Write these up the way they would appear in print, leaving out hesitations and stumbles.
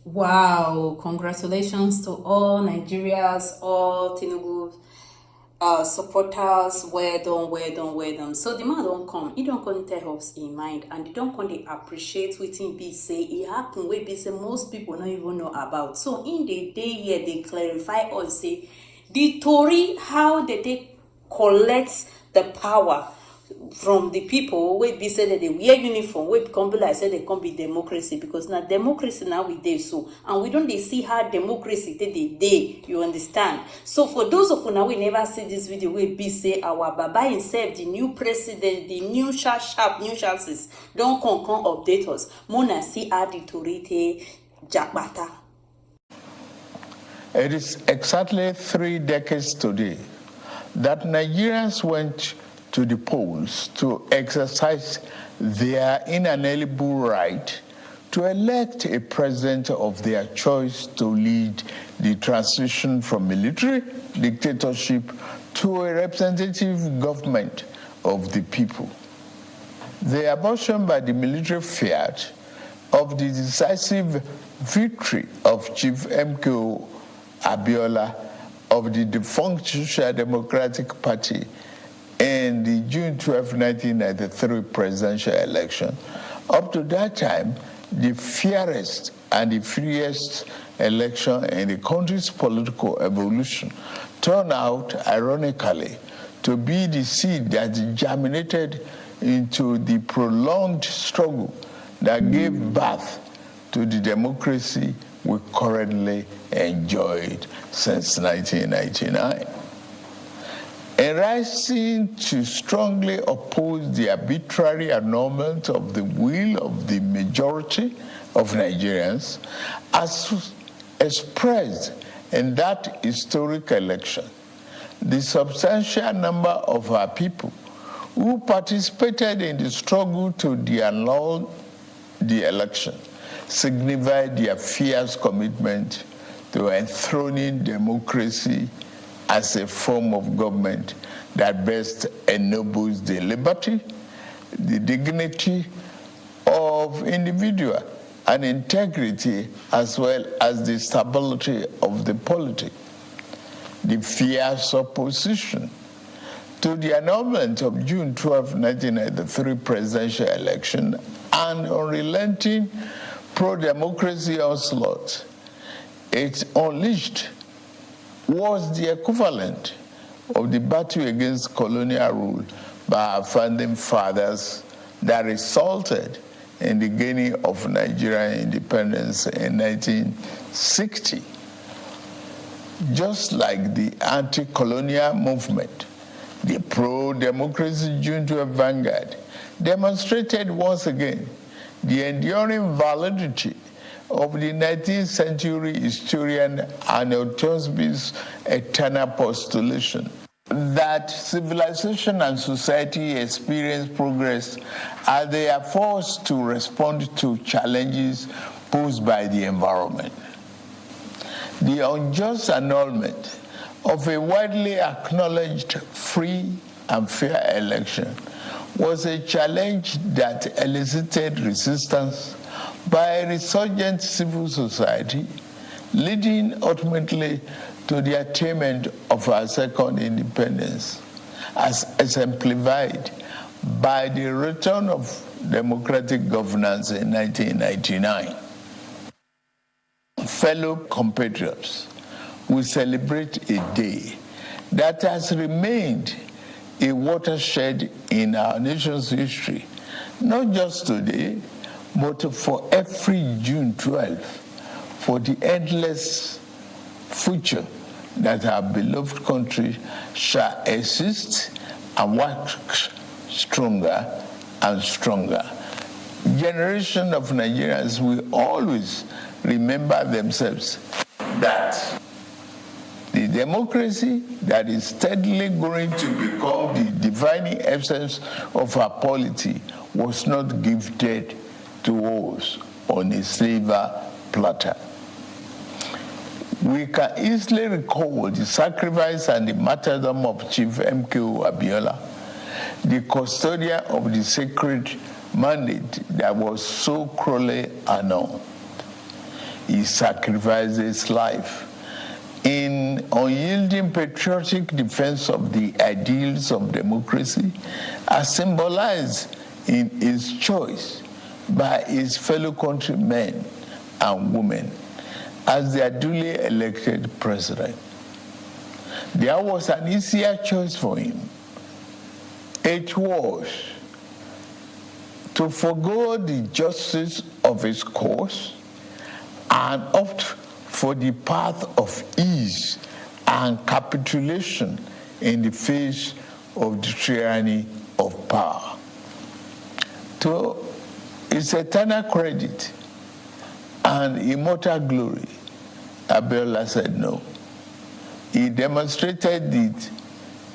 Wow, congratulations to all Nigerians, all Tinubu supporters. Well done, well done, well done. So the man don't come, he don't come tell us in mind, and he don't come dey appreciate wetin be say e happen wey be say most people no even know about. So in the day here, they clarify us say the tori how they take collect the power from the people wey be say that they wear uniform wey come be like say they come be democracy, because na democracy now we dey so, and we don dey see how democracy take dey, you understand. So for those of una wey never see this video, wey be say our baba himself, the new president, the new sharp new chances don come update us. Mona see how the tori take jakpata. It is exactly 3 decades today that Nigerians went to the polls to exercise their inalienable right to elect a president of their choice to lead the transition from military dictatorship to a representative government of the people. The abortion by the military fiat of the decisive victory of Chief MKO Abiola of the defunct Social Democratic Party in the June 12, 1993 presidential election. Up to that time, the fairest and the freest election in the country's political evolution turned out, ironically, to be the seed that germinated into the prolonged struggle that gave birth to the democracy we currently enjoyed since 1999. In rising to strongly oppose the arbitrary annulment of the will of the majority of Nigerians, as expressed in that historic election, the substantial number of our people who participated in the struggle to annul the election signified their fierce commitment to enthroning democracy as a form of government that best ennobles the liberty, the dignity of individual, and integrity, as well as the stability of the polity. The fierce opposition to the annulment of June 12, 1993 presidential election and unrelenting pro-democracy onslaught it unleashed was the equivalent of the battle against colonial rule by our founding fathers that resulted in the gaining of Nigerian independence in 1960. Just like the anti-colonial movement, the pro-democracy June 12 vanguard demonstrated once again the enduring validity of the 19th century historian Arnold Toynbee's eternal postulation that civilization and society experience progress as they are forced to respond to challenges posed by the environment. The unjust annulment of a widely acknowledged free and fair election was a challenge that elicited resistance by a resurgent civil society, leading ultimately to the attainment of our second independence, as exemplified by the return of democratic governance in 1999. Fellow compatriots, we celebrate a day that has remained a watershed in our nation's history, not just today, but for every June 12, for the endless future that our beloved country shall exist and work stronger and stronger. Generation of Nigerians will always remember themselves that the democracy that is steadily growing to become the defining essence of our polity was not gifted to us on a silver platter. We can easily recall the sacrifice and the martyrdom of Chief MKO Abiola, the custodian of the sacred mandate that was so cruelly annulled. he sacrificed his life in unyielding patriotic defense of the ideals of democracy, as symbolized in his choice by his fellow countrymen and women as their duly elected president. There was an easier choice for him. It was to forgo the justice of his cause and opt for the path of ease and capitulation in the face of the tyranny of power. To his eternal credit and immortal glory, Abiola said no. He demonstrated the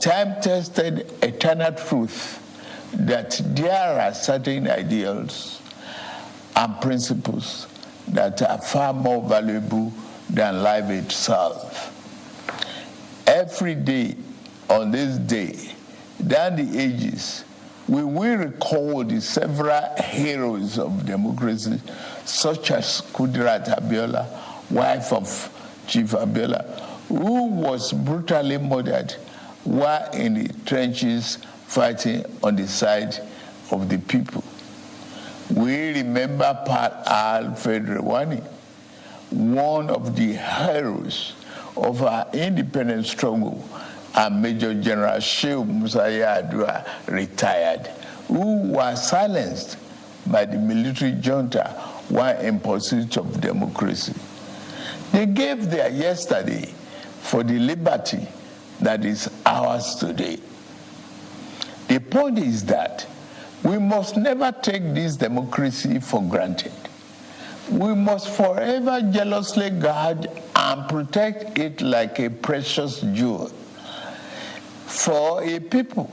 time-tested eternal truth that there are certain ideals and principles that are far more valuable than life itself. Every day on this day, down the ages, we will recall the several heroes of democracy, such as Kudirat Abiola, wife of Chief Abiola, who was brutally murdered while in the trenches fighting on the side of the people. We remember Pat Alfred Rewani, one of the heroes of our independence struggle, and Major General Shehu Musa Yar'Adua, retired, who was silenced by the military junta while in pursuit of democracy. They gave their yesterday for the liberty that is ours today. The point is that we must never take this democracy for granted. We must forever jealously guard and protect it like a precious jewel. For a people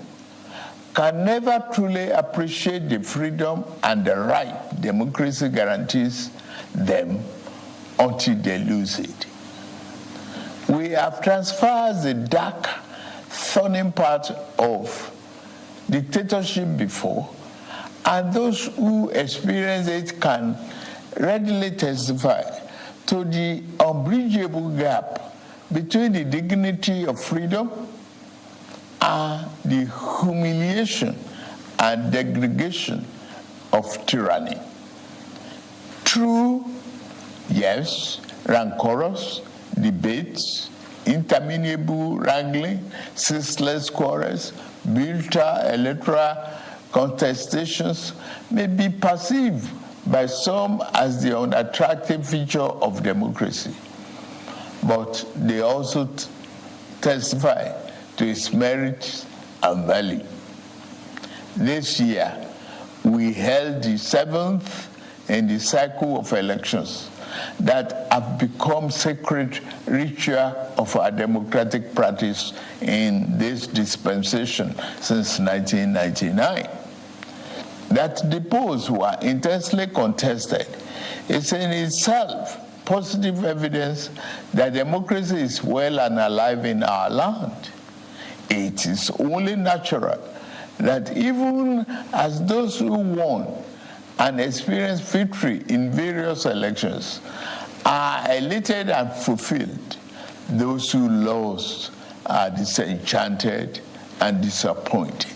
can never truly appreciate the freedom and the right democracy guarantees them until they lose it. We have transferred the dark, thorny part of dictatorship before, and those who experience it can readily testify to the unbridgeable gap between the dignity of freedom and the humiliation and degradation of tyranny. True, yes, rancorous debates, interminable wrangling, ceaseless quarrels, bitter electoral contestations may be perceived by some as the unattractive feature of democracy, but they also testify to its merits and value. This year, we held the 7th in the cycle of elections that have become sacred ritual of our democratic practice in this dispensation since 1999. That the polls were intensely contested is in itself positive evidence that democracy is well and alive in our land. It is only natural that even as those who won and experienced victory in various elections are elated and fulfilled, those who lost are disenchanted and disappointed.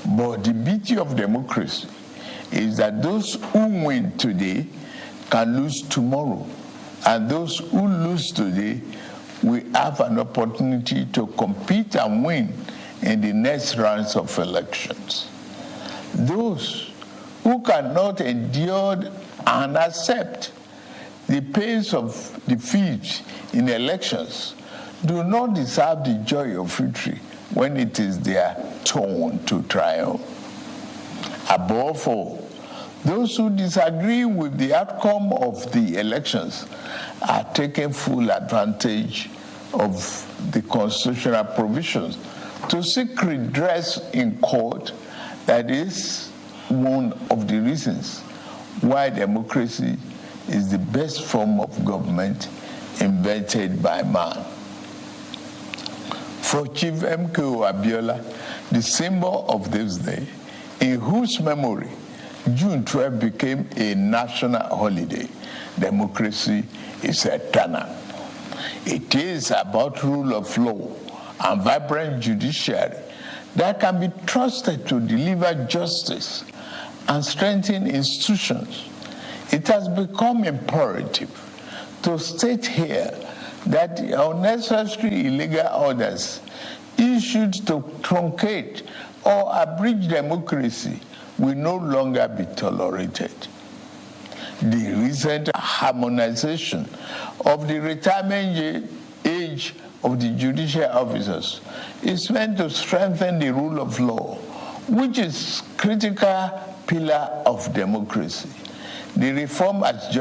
But the beauty of democracy is that those who win today can lose tomorrow, and those who lose today will have an opportunity to compete and win in the next rounds of elections. Those who cannot endure and accept the pains of defeat in elections do not deserve the joy of victory when it is their turn to triumph. Above all, those who disagree with the outcome of the elections are taking full advantage of the constitutional provisions to seek redress in court. That is one of the reasons why democracy is the best form of government invented by man. For Chief MKO Abiola, the symbol of this day, in whose memory June 12 became a national holiday, democracy is eternal. It is about rule of law and vibrant judiciary that can be trusted to deliver justice and strengthen institutions. It has become imperative to state here that the unnecessary illegal orders issued to truncate or abridge democracy will no longer be tolerated. The recent harmonization of the retirement age of the judicial officers is meant to strengthen the rule of law, which is a critical pillar of democracy. The reform has